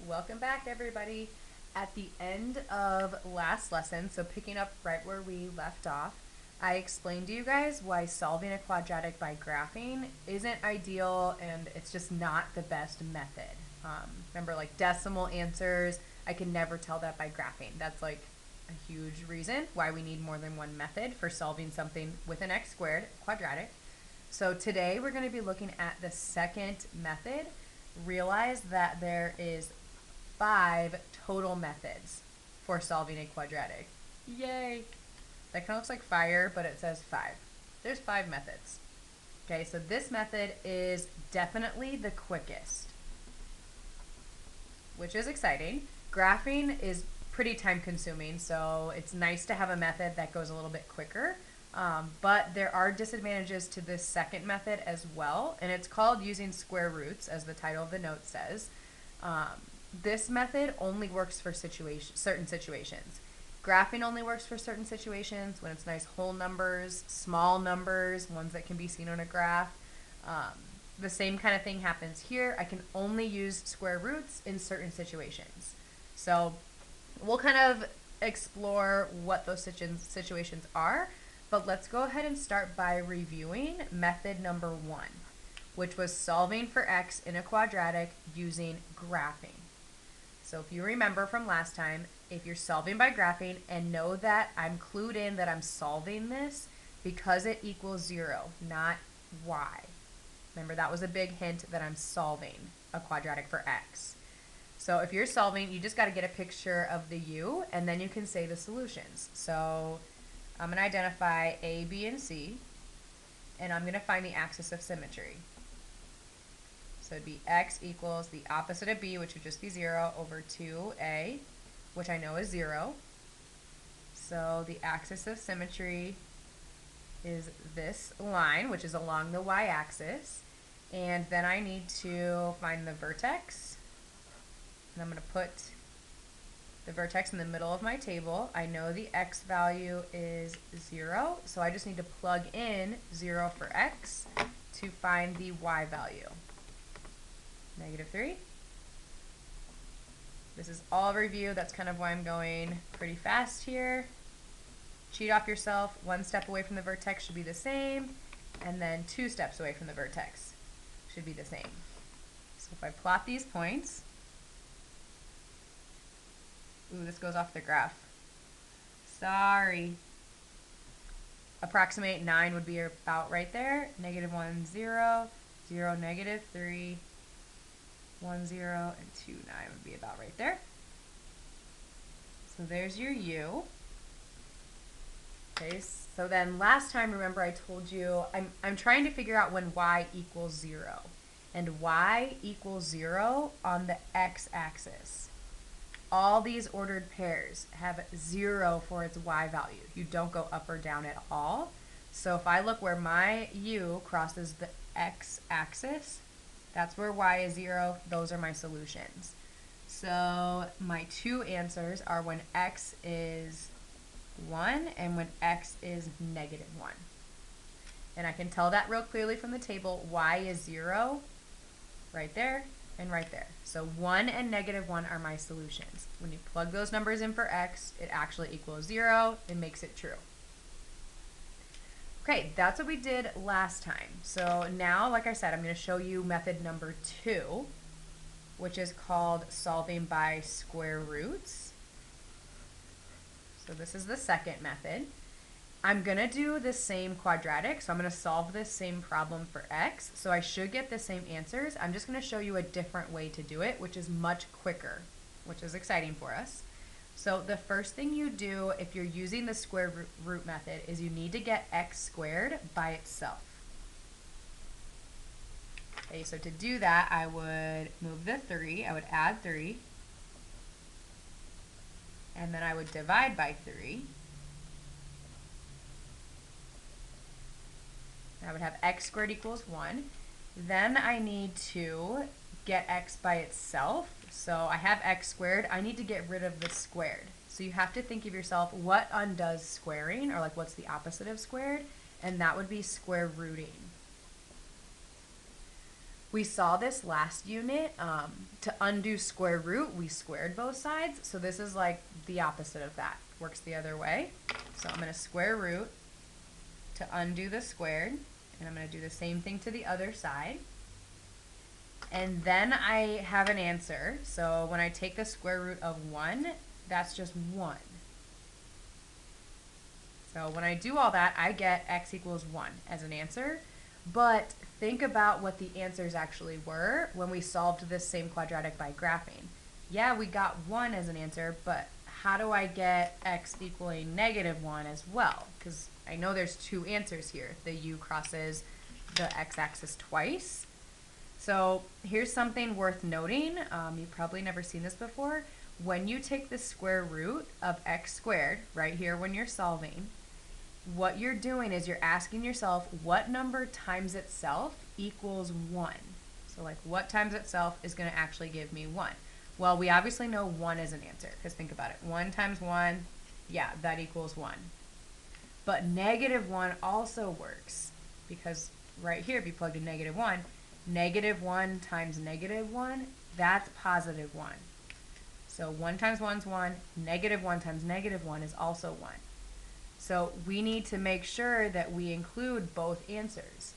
Welcome back, everybody. At the end of last lesson, so picking up right where we left off, I explained to you guys why solving a quadratic by graphing isn't ideal and it's just not the best method. Remember, like decimal answers, I can never tell that by graphing. That's like a huge reason why we need more than one method for solving something with an x squared quadratic. So today we're going to be looking at the second method. Realize that there is 5 total methods for solving a quadratic. Yay! That kind of looks like fire, but it says 5. There's 5 methods. Okay, so this method is definitely the quickest, which is exciting. Graphing is pretty time consuming, so it's nice to have a method that goes a little bit quicker. But there are disadvantages to this second method as well, and it's called using square roots, as the title of the note says. This method only works for certain situations. Graphing only works for certain situations, when it's nice whole numbers, small numbers, ones that can be seen on a graph. The same kind of thing happens here. I can only use square roots in certain situations. So we'll kind of explore what those situations are. But let's go ahead and start by reviewing method number 1, which was solving for x in a quadratic using graphing. So if you remember from last time, if you're solving by graphing and know that I'm clued in that I'm solving this because it equals 0, not y. Remember, that was a big hint that I'm solving a quadratic for x. So if you're solving, you just got to get a picture of the u, and then you can say the solutions. So I'm going to identify A, B, and C, and I'm going to find the axis of symmetry. So it'd be x equals the opposite of b, which would just be 0, over 2a, which I know is 0. So the axis of symmetry is this line, which is along the y-axis. And then I need to find the vertex. And I'm going to put the vertex in the middle of my table. I know the x value is 0, so I just need to plug in 0 for x to find the y value. -3. This is all review. That's kind of why I'm going pretty fast here. Cheat off yourself. 1 step away from the vertex should be the same, and then 2 steps away from the vertex should be the same. So if I plot these points, ooh, this goes off the graph. Sorry. Approximate 9 would be about right there. -1, 0, 0, -3, 1, 0, and 2, 9 would be about right there. So there's your u. Okay, so then last time, remember I told you, I'm trying to figure out when y equals 0. And y equals 0 on the x-axis. All these ordered pairs have 0 for its y value. You don't go up or down at all. So if I look where my u crosses the x-axis, that's where y is 0. Those are my solutions. So my 2 answers are when x is 1 and when x is -1. And I can tell that real clearly from the table. Y is 0 right there and right there. So 1 and -1 are my solutions. When you plug those numbers in for x, it actually equals 0. It makes it true. Okay, that's what we did last time. So now, like I said, I'm going to show you method number 2, which is called solving by square roots. So this is the second method. I'm going to do the same quadratic, so I'm going to solve this same problem for x. So I should get the same answers. I'm just going to show you a different way to do it, which is much quicker, which is exciting for us. So the first thing you do if you're using the square root method is you need to get x squared by itself. Okay, so to do that, I would move the 3. I would add 3. And then I would divide by 3. I would have x squared equals 1. Then I need to get x by itself. So I have x squared. I need to get rid of the squared. So you have to think of yourself, what undoes squaring, or like what's the opposite of squared? And that would be square rooting. We saw this last unit. To undo square root, we squared both sides. So this is like the opposite of that. Works the other way. So I'm going to square root to undo the squared. And I'm going to do the same thing to the other side. And then I have an answer. So when I take the square root of 1, that's just 1. So when I do all that, I get x equals 1 as an answer. But think about what the answers actually were when we solved this same quadratic by graphing. Yeah, we got 1 as an answer, but how do I get x equaling -1 as well? Because I know there's 2 answers here. The u crosses the x-axis twice. So here's something worth noting. You've probably never seen this before. When you take the square root of x squared, right here when you're solving, what you're doing is you're asking yourself what number times itself equals 1. So like what times itself is going to actually give me 1? Well, we obviously know 1 is an answer because think about it. 1 times 1, yeah, that equals 1. But -1 also works because right here if you plugged in -1, -1 times -1, that's +1. So 1 times 1 is 1, -1 times -1 is also 1. So we need to make sure that we include both answers.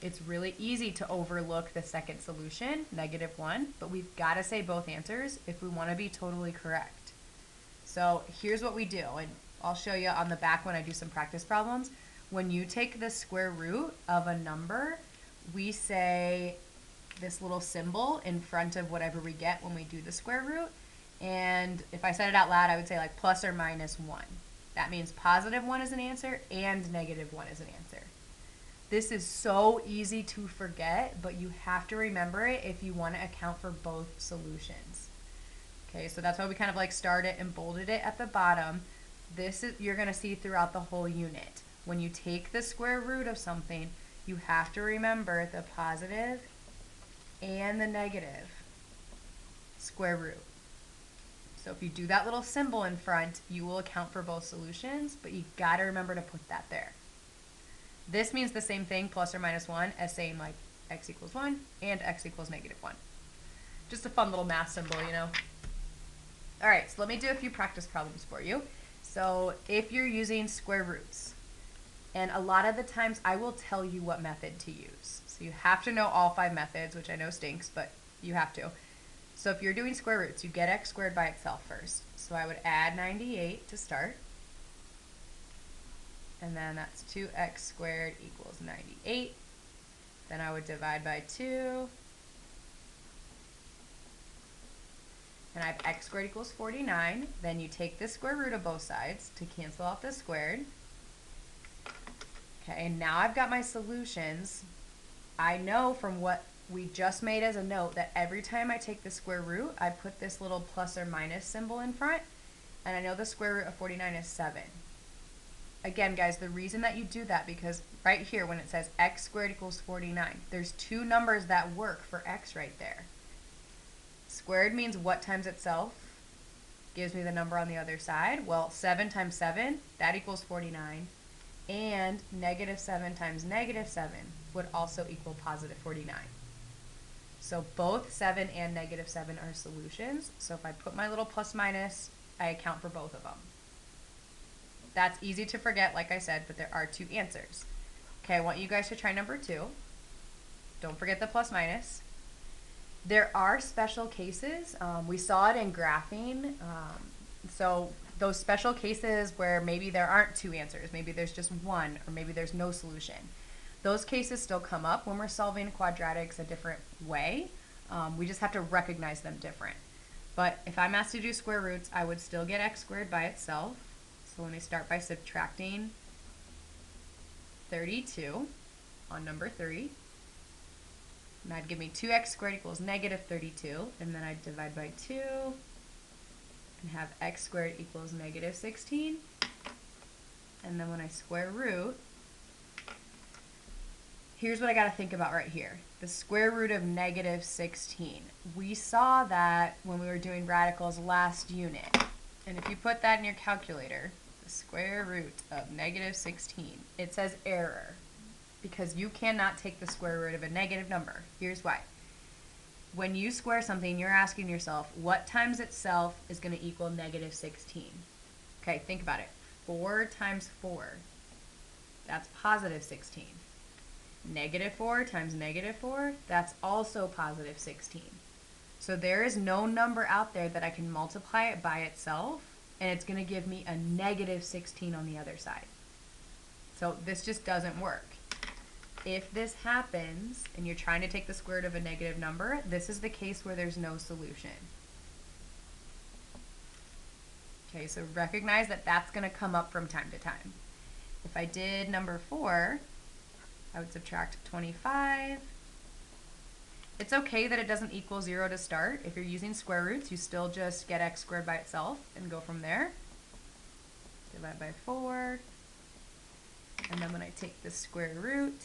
It's really easy to overlook the second solution, -1, but we've got to say both answers if we want to be totally correct. So here's what we do, and I'll show you on the back when I do some practice problems. When you take the square root of a number, we say this little symbol in front of whatever we get when we do the square root. And if I said it out loud, I would say like plus or minus 1. That means +1 is an answer and -1 is an answer. This is so easy to forget, but you have to remember it if you want to account for both solutions. Okay, so that's why we kind of like started and bolded it at the bottom. This is you're going to see throughout the whole unit. When you take the square root of something, you have to remember the positive and the negative square root. So if you do that little symbol in front, you will account for both solutions, but you got to remember to put that there. This means the same thing, plus or minus 1, as saying like x equals 1 and x equals -1. Just a fun little math symbol, you know. All right, so let me do a few practice problems for you. So if you're using square roots, and a lot of the times I will tell you what method to use. So you have to know all 5 methods, which I know stinks, but you have to. So if you're doing square roots, you get x squared by itself first. So I would add 98 to start. And then that's 2x squared equals 98. Then I would divide by 2. And I have x squared equals 49. Then you take the square root of both sides to cancel out the squared. Okay, and now I've got my solutions. I know from what we just made as a note that every time I take the square root, I put this little plus or minus symbol in front, and I know the square root of 49 is 7. Again, guys, the reason that you do that, because right here when it says x squared equals 49, there's 2 numbers that work for x right there. Squared means what times itself gives me the number on the other side. Well, 7 times 7, that equals 49. And -7 times -7 would also equal +49. So both 7 and -7 are solutions. So if I put my little plus minus, I account for both of them. That's easy to forget, like I said, but there are 2 answers. Okay, I want you guys to try number 2. Don't forget the plus minus. There are special cases. We saw it in graphing. So those special cases where maybe there aren't 2 answers, maybe there's just 1, or maybe there's no solution. Those cases still come up when we're solving quadratics a different way. We just have to recognize them different. But if I'm asked to do square roots, I would still get x squared by itself. So let me start by subtracting 32 on number 3. And that'd give me 2x squared equals -32. And then I'd divide by 2. And have x squared equals -16. And then when I square root, here's what I got to think about right here. The square root of -16. We saw that when we were doing radicals last unit. And if you put that in your calculator, the square root of -16, it says error. Because you cannot take the square root of a negative number. Here's why. when you square something, you're asking yourself, what times itself is going to equal negative 16? Okay, think about it. 4 times 4, that's positive 16. Negative 4 times negative 4, that's also positive 16. So there is no number out there that I can multiply it by itself, and it's going to give me a negative 16 on the other side. So this just doesn't work. If this happens, and you're trying to take the square root of a negative number, this is the case where there's no solution. Okay, so recognize that that's going to come up from time to time. If I did number 4, I would subtract 25. It's okay that it doesn't equal 0 to start. If you're using square roots, you still just get x squared by itself and go from there. Divide by 4. And then when I take the square root,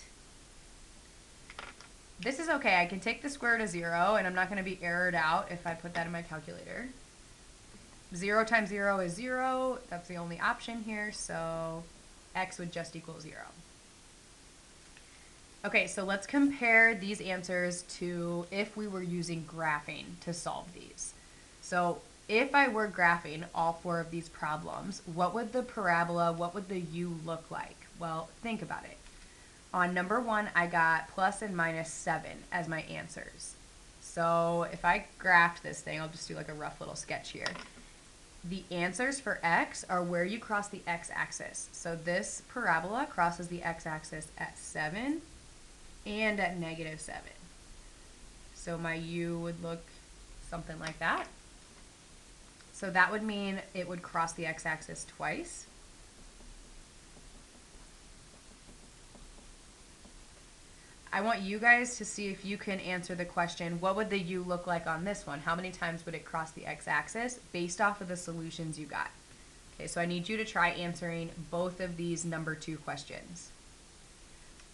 this is okay. I can take the square root of 0, and I'm not going to be errored out if I put that in my calculator. 0 times 0 is 0. That's the only option here, so x would just equal 0. Okay, so let's compare these answers to if we were using graphing to solve these. So if I were graphing all 4 of these problems, what would the parabola, what would the u look like? Well, think about it. On number 1, I got plus and minus 7 as my answers. So if I graphed this thing, I'll just do like a rough little sketch here. The answers for x are where you cross the x-axis. So this parabola crosses the x-axis at 7 and at negative 7. So my u would look something like that. So that would mean it would cross the x-axis twice. I want you guys to see if you can answer the question, what would the u look like on this one? How many times would it cross the x-axis based off of the solutions you got? Okay, so I need you to try answering both of these number 2 questions.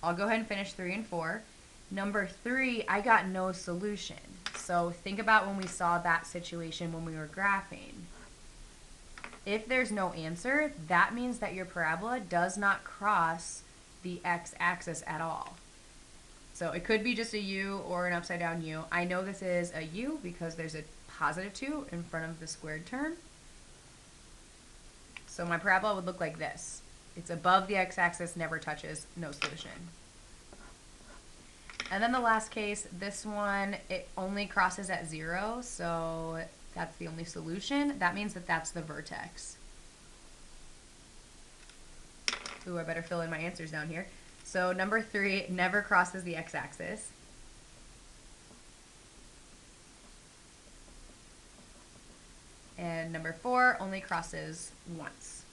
I'll go ahead and finish 3 and 4. Number 3, I got no solution. So think about when we saw that situation when we were graphing. If there's no answer, that means that your parabola does not cross the x-axis at all. So it could be just a u or an upside down u. I know this is a u because there's a positive 2 in front of the squared term. So my parabola would look like this. It's above the x-axis, never touches, no solution. And then the last case, this one, it only crosses at 0, so that's the only solution. That means that that's the vertex. Ooh, I better fill in my answers down here. So number 3 never crosses the x-axis. And number 4 only crosses once.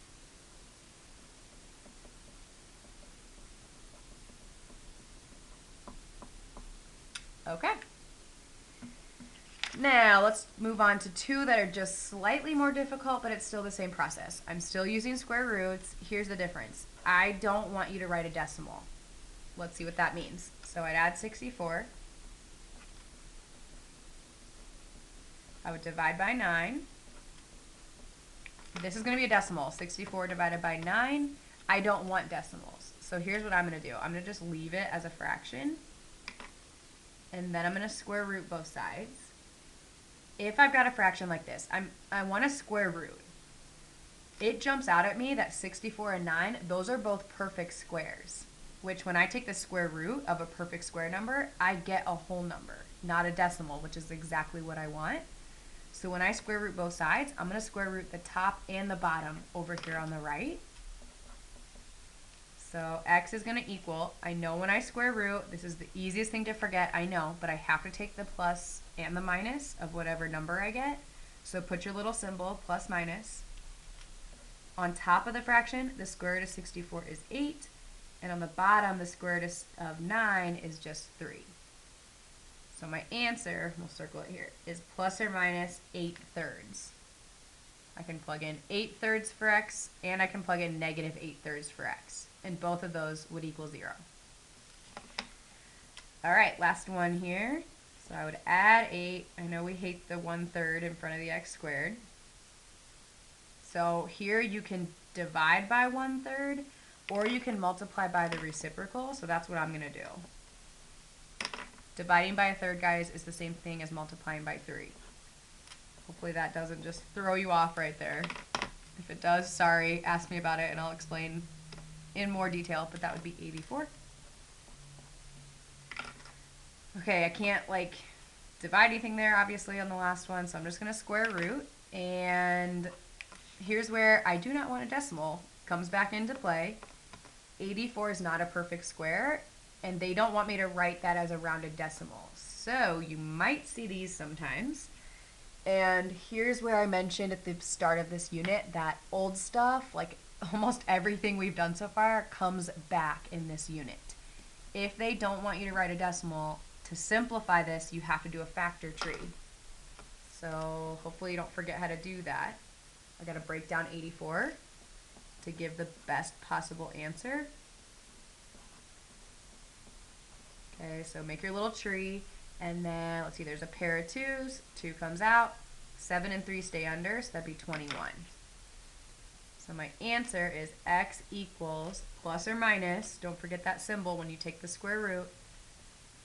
Okay. Now let's move on to 2 that are just slightly more difficult, but it's still the same process. I'm still using square roots. Here's the difference. I don't want you to write a decimal. Let's see what that means. So I'd add 64. I would divide by 9. This is going to be a decimal. 64 divided by 9. I don't want decimals. So here's what I'm going to do. I'm going to just leave it as a fraction. And then I'm going to square root both sides. If I've got a fraction like this, I want to square root. It jumps out at me that 64 and 9, those are both perfect squares, which when I take the square root of a perfect square number, I get a whole number, not a decimal, which is exactly what I want. So when I square root both sides, I'm going to square root the top and the bottom over here on the right. So x is going to equal, I know when I square root, this is the easiest thing to forget, I know, but I have to take the plus and the minus of whatever number I get. So put your little symbol, plus minus. On top of the fraction, the square root of 64 is 8, and on the bottom, the square root of 9 is just 3. So my answer, we'll circle it here, is plus or minus 8/3. I can plug in 8/3 for x, and I can plug in negative 8/3 for x. And both of those would equal 0. All right, last one here. So I would add 8. I know we hate the 1/3 in front of the x squared. So here you can divide by 1/3, or you can multiply by the reciprocal. So that's what I'm going to do. Dividing by a third, guys, is the same thing as multiplying by 3. Hopefully that doesn't just throw you off right there. If it does, sorry, ask me about it and I'll explain in more detail, but that would be 84. Okay, I can't like divide anything there obviously on the last one, so I'm just going to square root, and here's where I do not want a decimal comes back into play. 84 is not a perfect square, and they don't want me to write that as a rounded decimal. So you might see these sometimes. And here's where I mentioned at the start of this unit that old stuff, like almost everything we've done so far, comes back in this unit. If they don't want you to write a decimal, to simplify this, you have to do a factor tree. So hopefully you don't forget how to do that. I got to break down 84 to give the best possible answer. Okay, so make your little tree, and then let's see, there's a pair of 2s, 2 comes out, 7 and 3 stay under, so that'd be 21. So my answer is x equals plus or minus, don't forget that symbol when you take the square root,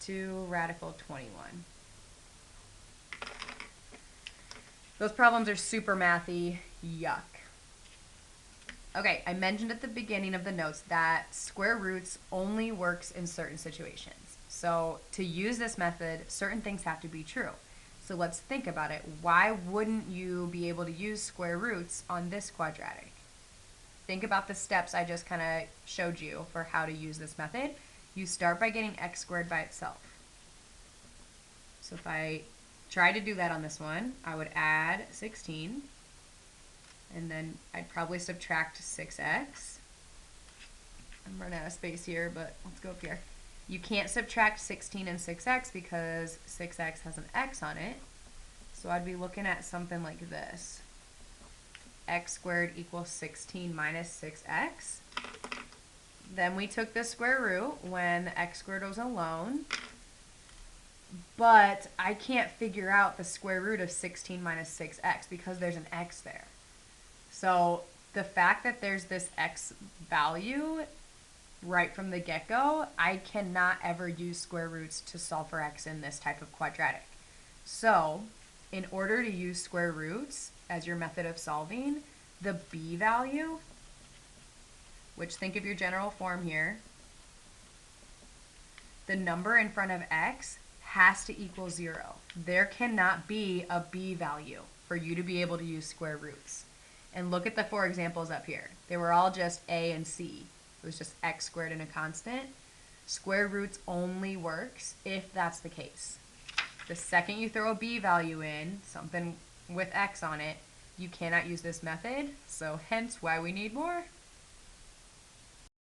2 radical 21. Those problems are super mathy, yuck. Okay, I mentioned at the beginning of the notes that square roots only works in certain situations. So to use this method, certain things have to be true. So let's think about it. Why wouldn't you be able to use square roots on this quadratic? Think about the steps I just kind of showed you for how to use this method. You start by getting x squared by itself. So if I try to do that on this one, I would add 16, and then I'd probably subtract 6x. I'm running out of space here, but let's go up here. You can't subtract 16 and 6x because 6x has an x on it. So I'd be looking at something like this. X squared equals 16 minus 6x. Then we took the square root when the x squared was alone. But I can't figure out the square root of 16 minus 6x because there's an x there. So the fact that there's this x value right from the get-go, I cannot ever use square roots to solve for x in this type of quadratic. So in order to use square roots as your method of solving, the b value, which think of your general form here, the number in front of x has to equal 0. There cannot be a b value for you to be able to use square roots. And look at the 4 examples up here. They were all just a and c. It was just x squared and a constant. Square roots only works if that's the case. The second you throw a b value in, something with x on it, you cannot use this method, so hence why we need more